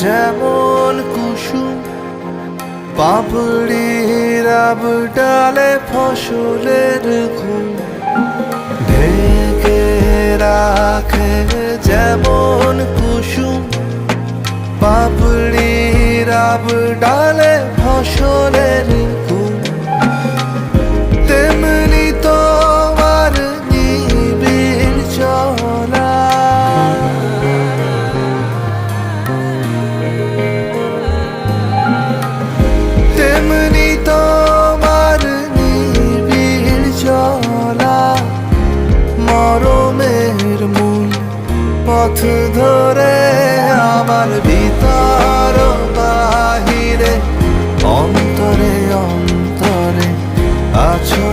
যেমন কুসুম পাপড়ির আবডালে ফসলের ঘুম ঢেকে রাখে। যেমন কুসুম পাপড়ির আবডালে ফসলের ঘুম, তেমনি তোমার নিবিড় চলা। তেমনি তোমার নিবিড় চলা, মরমের মূল পথ ধরে আমার ভিতর বাহিরে অন্তরে অন্তরে আছো।